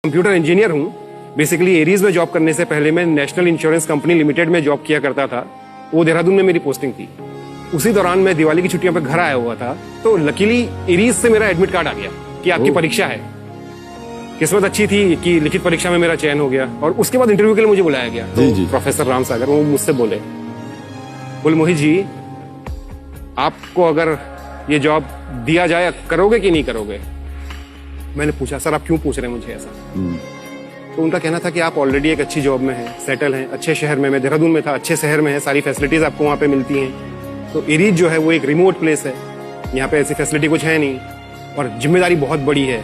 Computer engineer हूँ। Basically Aries में job करने से पहले मैं नेशनल इंश्योरेंस कंपनी लिमिटेड में जॉब किया करता था। वो देहरादून में मेरी पोस्टिंग थी। उसी दौरान मैं दिवाली की छुट्टियों पर घर आया हुआ था, तो लकीली एरीज से मेरा एडमिट कार्ड आ गया कि आपकी परीक्षा है। किस्मत अच्छी थी कि लिखित परीक्षा में मेरा चयन हो गया और उसके बाद इंटरव्यू के लिए मुझे बुलाया गया। तो प्रोफेसर राम सागर वो मुझसे बोले मोहित जी, आपको अगर ये जॉब दिया जाए करोगे कि नहीं करोगे? मैंने पूछा सर आप क्यों पूछ रहे हैं मुझे ऐसा? तो उनका कहना था कि आप ऑलरेडी एक अच्छी जॉब में हैं, सेटल हैं, अच्छे शहर में, मैं देहरादून में था, अच्छे शहर में है, सारी फैसिलिटीज आपको वहाँ पे मिलती हैं। तो एरीज जो है वो एक रिमोट प्लेस है, यहाँ पे ऐसी फैसिलिटी कुछ है नहीं और जिम्मेदारी बहुत बड़ी है।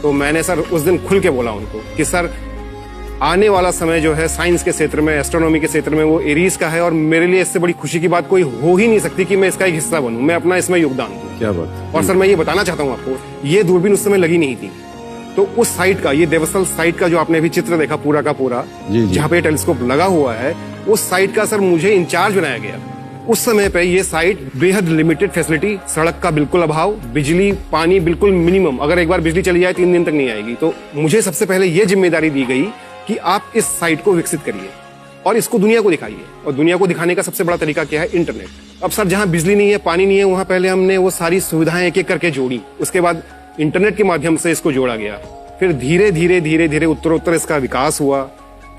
तो मैंने सर उस दिन खुल के बोला उनको कि सर आने वाला समय जो है साइंस के क्षेत्र में, एस्ट्रोनॉमी के क्षेत्र में वो एरीज का है और मेरे लिए इससे बड़ी खुशी की बात कोई हो ही नहीं सकती कि मैं इसका एक हिस्सा बनूं, मैं अपना इसमें योगदान दूं। क्या बात। और सर मैं ये बताना चाहता हूं आपको, ये दूरबीन उस समय लगी नहीं थी। तो उस साइट का, ये देवस्थल साइट का जो आपने अभी चित्र देखा पूरा का पूरा, जहाँ पे टेलीस्कोप लगा हुआ है, उस साइट का सर मुझे इंचार्ज बनाया गया। उस समय पे ये साइट बेहद लिमिटेड फैसिलिटी, सड़क का बिल्कुल अभाव, बिजली पानी बिल्कुल मिनिमम, अगर एक बार बिजली चली जाए 3 दिन तक नहीं आएगी। तो मुझे सबसे पहले ये जिम्मेदारी दी गई कि आप इस साइट को विकसित करिए और इसको दुनिया को दिखाइए। और दुनिया को दिखाने का सबसे बड़ा तरीका क्या है? इंटरनेट। अब सर जहां बिजली नहीं है, पानी नहीं है, वहां पहले हमने वो सारी सुविधाएं एक एक करके जोड़ी। उसके बाद इंटरनेट के माध्यम से इसको जोड़ा गया। फिर धीरे धीरे धीरे धीरे उत्तरोत्तर इसका विकास हुआ।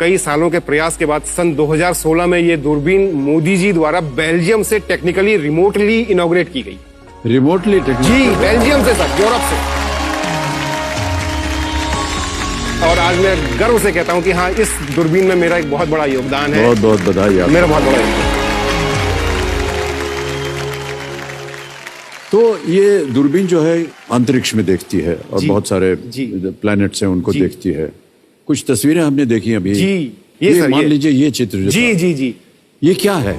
कई सालों के प्रयास के बाद सन 2016 में ये दूरबीन मोदी जी द्वारा बेल्जियम से टेक्निकली रिमोटली इनॉग्रेट की गई। रिमोटली? जी, बेल्जियम से सर, यूरोप से। और आज मैं गर्व से कहता हूं कि हाँ, इस दूरबीन में मेरा एक बहुत बड़ा योगदान है। बहुत बहुत बधाई आपको। मेरा बहुत बड़ा योगदान। तो ये दूरबीन जो है अंतरिक्ष में देखती है और बहुत सारे प्लैनेट्स हैं उनको देखती है। कुछ तस्वीरें हमने देखी अभी। जी, ये मान लीजिए ये चित्र जो जी जी जी, ये क्या है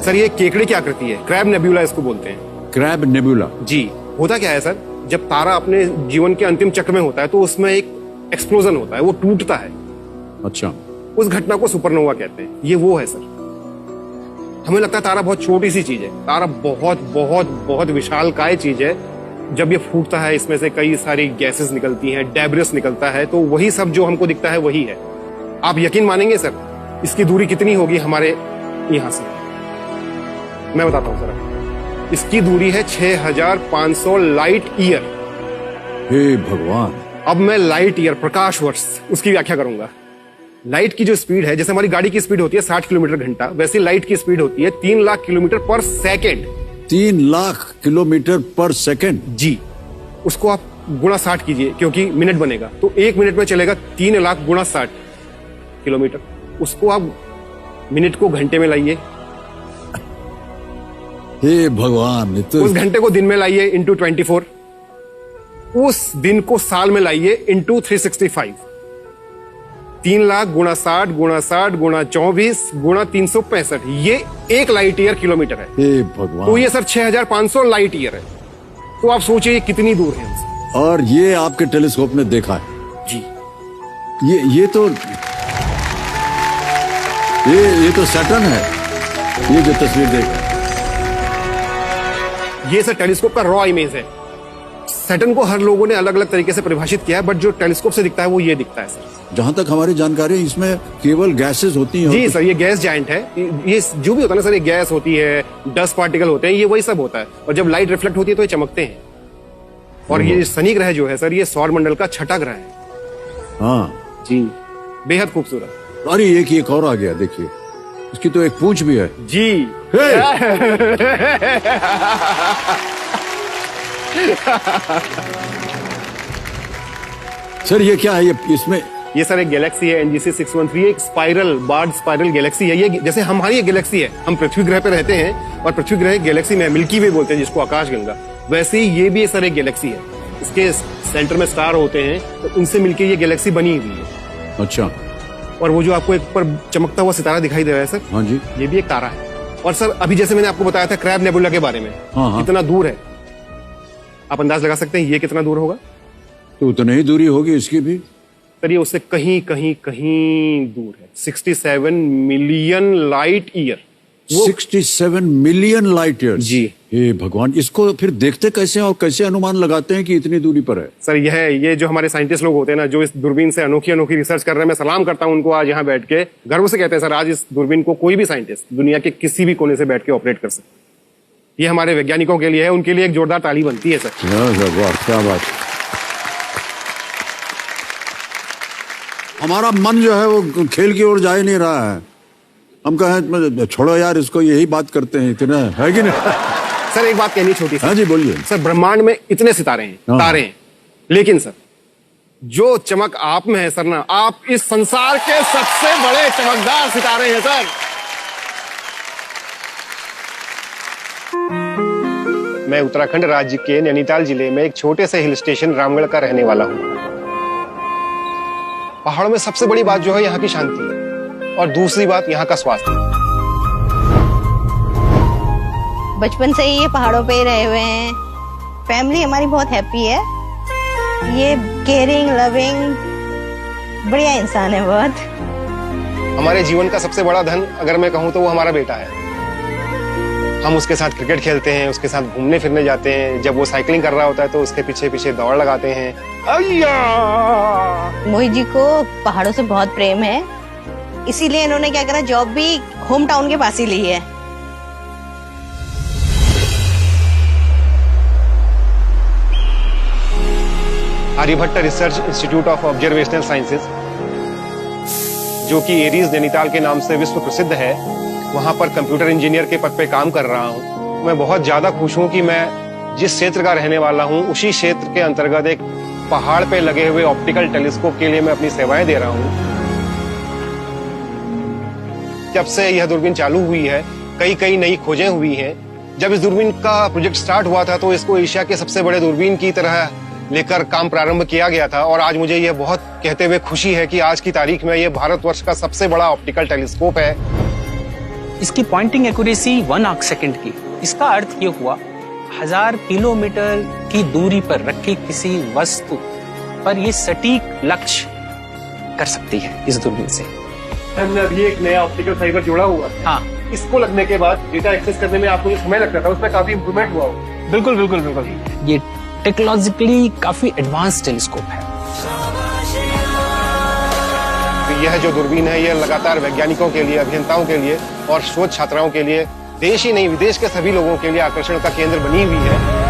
सर? ये केकड़े की आकृति है, क्रैब नेबुला इसको बोलते हैं। Crab Nebula? जी। होता क्या है सर, जब तारा अपने जीवन के अंतिम चक्र में होता है तो उसमें एक एक्सप्लोजन होता है, वो टूटता है। अच्छा। उस घटना को सुपरनोवा कहते हैं। ये वो है सर। हमें लगता है तारा बहुत छोटी सी चीज है, तारा बहुत बहुत बहुत विशालकाय चीज है। जब ये फूटता है इसमें से कई सारी गैसेस निकलती हैं, डेब्रिस निकलता है, तो वही सब जो हमको दिखता है वही है। आप यकीन मानेंगे सर, इसकी दूरी कितनी होगी हमारे यहां से? मैं बताता हूं जरा। इसकी दूरी है 6500 लाइट ईयर। हे भगवान। अब मैं लाइट ईयर, प्रकाश वर्ष, उसकी व्याख्या करूंगा। लाइट की जो स्पीड है, जैसे हमारी गाड़ी की स्पीड होती है 60 किलोमीटर घंटा, वैसे लाइट की स्पीड होती है 3 लाख किलोमीटर पर सेकेंड। 3 लाख किलोमीटर पर सेकेंड? जी। उसको आप गुणा 60 कीजिए, क्योंकि मिनट बनेगा, तो 1 मिनट में चलेगा 3 लाख गुणा 60 किलोमीटर। उसको आप मिनट को घंटे में लाइए। हे भगवान। तो उस घंटे को दिन में लाइए इंटू 24, उस दिन को साल में लाइए इंटू 365। 3 लाख गुणा 60 गुणा 60 गुणा 24 गुणा 365, ये 1 लाइट ईयर किलोमीटर है। हे भगवान। तो ये सर 6500 लाइट ईयर है। तो आप सोचिए कितनी दूर है हमसे। और ये आपके टेलीस्कोप ने देखा है? जी। ये तो सैटर्न है, ये जो तस्वीर देख। ये सर टेलीस्कोप का रॉ इमेज है। सैटर्न को हर लोगों ने अलग अलग तरीके से परिभाषित किया है, बट जो टेलीस्कोप से दिखता है वो ये दिखता है सर। जहां तक हमारी जानकारी है इसमें केवल गैसेस होती हैं। जी सर, ये गैस जायंट है। ये जो भी होता है ना सर, ये गैस होती है, डस्ट पार्टिकल होते हैं, ये वही सब होता है। और जब लाइट रिफ्लेक्ट होती है तो ये चमकते हैं। और ये शनि ग्रह जो है सर, ये सौर मंडल का 6ठा ग्रह है। हाँ जी, बेहद खूबसूरत। अरे एक और आ गया, देखिए इसकी तो एक पूंछ भी है। जी। सर ये क्या है? इसमें ये सर एक गैलेक्सी है, NGC 613, एक स्पाइरल बार्ड स्पाइरल गैलेक्सी है। ये जैसे हमारी गैलेक्सी है, हम पृथ्वी ग्रह पे रहते हैं और पृथ्वी ग्रह गैलेक्सी में मिल्की वे बोलते हैं जिसको, आकाशगंगा। वैसे ही ये भी सर एक गैलेक्सी है। इसके सेंटर में स्टार होते हैं, तो उनसे मिलकर ये गैलेक्सी बनी हुई है। अच्छा। और वो जो आपको एक पर चमकता हुआ सितारा दिखाई दे रहा है सर, हाँ जी, ये भी एक तारा है। और सर अभी जैसे मैंने आपको बताया था क्रैब नेबुला के बारे में, कितना दूर है आप अंदाज लगा सकते हैं ये कितना दूर होगा? तो उतनी ही दूरी होगी इसकी भी। सर ये उससे कहीं कहीं कहीं दूर है, 67 million light year. 67 million light years. जी। हे भगवान, इसको फिर देखते कैसे हैं और कैसे अनुमान लगाते हैं कि इतनी दूरी पर है? सर ये जो हमारे साइंटिस्ट लोग होते हैं ना, जो इस दूरबीन से अनोखी अनोखी रिसर्च कर रहे हैं, मैं सलाम करता हूं उनको। आज यहाँ बैठ के गर्व से कहते हैं सर, आज इस दूरबीन को कोई भी साइंटिस्ट दुनिया के किसी भी कोने से बैठ के ऑपरेट कर सकता है। ये हमारे वैज्ञानिकों के लिए है, उनके लिए एक जोरदार ताली बनती है सर। वाह, क्या बात। हमारा मन जो है वो खेल की ओर जा ही नहीं रहा है। हम कहें छोड़ो यार इसको, यही बात करते हैं, इतना है कि नहीं? सर एक बात कहनी छोटी सी। हाँ जी, बोलिए। सर ब्रह्मांड में इतने सितारे हैं, तारे हैं, लेकिन सर जो चमक आप में है सर ना, आप इस संसार के सबसे बड़े चमकदार सितारे हैं सर। मैं उत्तराखंड राज्य के नैनीताल जिले में एक छोटे से हिल स्टेशन रामगढ़ का रहने वाला हूं। पहाड़ों में सबसे बड़ी बात जो है यहाँ की शांति है, और दूसरी बात यहाँ का स्वास्थ्य। बचपन से ही ये पहाड़ों पे ही रहे हुए हैं। फैमिली हमारी बहुत हैप्पी है। ये केयरिंग, लविंग, बढ़िया इंसान है बहुत। हमारे जीवन का सबसे बड़ा धन अगर मैं कहूँ तो वो हमारा बेटा है। हम उसके साथ क्रिकेट खेलते हैं, उसके साथ घूमने फिरने जाते हैं। जब वो साइकिलिंग कर रहा होता है तो उसके पीछे पीछे दौड़ लगाते हैं। अय्या! मोहित जी को पहाड़ों से बहुत प्रेम है, इसीलिए इन्होंने क्या करा, जॉब भी होम टाउन के पास ही ली है। Aryabhatta research institute of observational sciences, जो कि एरीज नैनीताल के नाम से विश्व प्रसिद्ध है, वहां पर कंप्यूटर इंजीनियर के पद पे काम कर रहा हूं। मैं बहुत ज्यादा खुश हूं कि मैं जिस क्षेत्र का रहने वाला हूं, उसी क्षेत्र के अंतर्गत एक पहाड़ पे लगे हुए ऑप्टिकल टेलीस्कोप के लिए मैं अपनी सेवाएं दे रहा हूं। जब से यह दूरबीन चालू हुई है, कई नई खोजें हुई हैं। जब इस दूरबीन का प्रोजेक्ट स्टार्ट हुआ था तो इसको एशिया के सबसे बड़े दूरबीन की तरह लेकर काम प्रारंभ किया गया था, और आज मुझे यह बहुत कहते हुए खुशी है कि आज की तारीख में यह भारतवर्ष का सबसे बड़ा ऑप्टिकल टेलीस्कोप है। इसकी पॉइंटिंग एक्यूरेसी 1 आर्क सेकंड की। इसका अर्थ ये हुआ 1000 किलोमीटर की दूरी पर रखी किसी वस्तु पर ये सटीक लक्ष्य कर सकती है इस दूरबीन से। हमने अभी एक नया ऑप्टिकल फाइबर जोड़ा हुआ है। हाँ, इसको लगने के बाद डेटा एक्सेस करने में आपको जो समय लगता था उसमें काफी इंप्रूवमेंट हुआ हो। बिल्कुल बिल्कुल बिल्कुल। ये टेक्नोलॉजिकली काफी एडवांस टेलीस्कोप है। यह जो दूरबीन है, यह लगातार वैज्ञानिकों के लिए, अभियंताओं के लिए और शोध छात्राओं के लिए, देश ही नहीं विदेश के सभी लोगों के लिए आकर्षण का केंद्र बनी हुई है।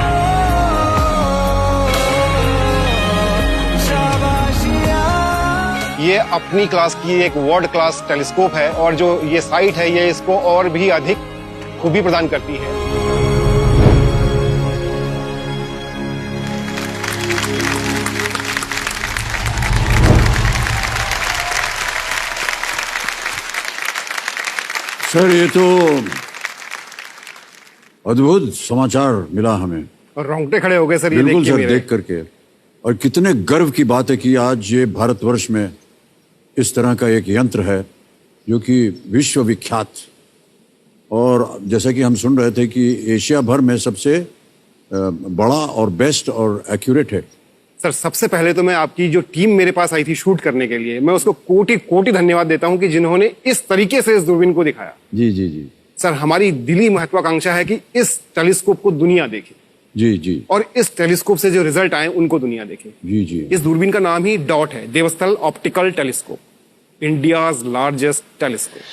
ये अपनी क्लास की एक वर्ल्ड क्लास टेलीस्कोप है, और जो ये साइट है ये इसको और भी अधिक खूबी प्रदान करती है। सर ये तो अद्भुत समाचार मिला हमें, और रोंगटे खड़े हो गए सर ये देख बिल्कुल के सर, मेरे। देख करके। और कितने गर्व की बात है कि आज ये भारतवर्ष में इस तरह का एक यंत्र है जो कि विश्व विख्यात, और जैसा कि हम सुन रहे थे कि एशिया भर में सबसे बड़ा और बेस्ट और एक्यूरेट है। सर सबसे पहले तो मैं आपकी जो टीम मेरे पास आई थी शूट करने के लिए, मैं उसको कोटि कोटि धन्यवाद देता हूं कि जिन्होंने इस तरीके से इस दूरबीन को दिखाया। जी जी जी। सर हमारी दिली महत्वाकांक्षा है कि इस टेलीस्कोप को दुनिया देखे, जी जी। और इस टेलीस्कोप से जो रिजल्ट आए उनको दुनिया देखे। जी जी। इस दूरबीन का नाम ही डॉट है, Devasthal optical telescope, India's largest telescope.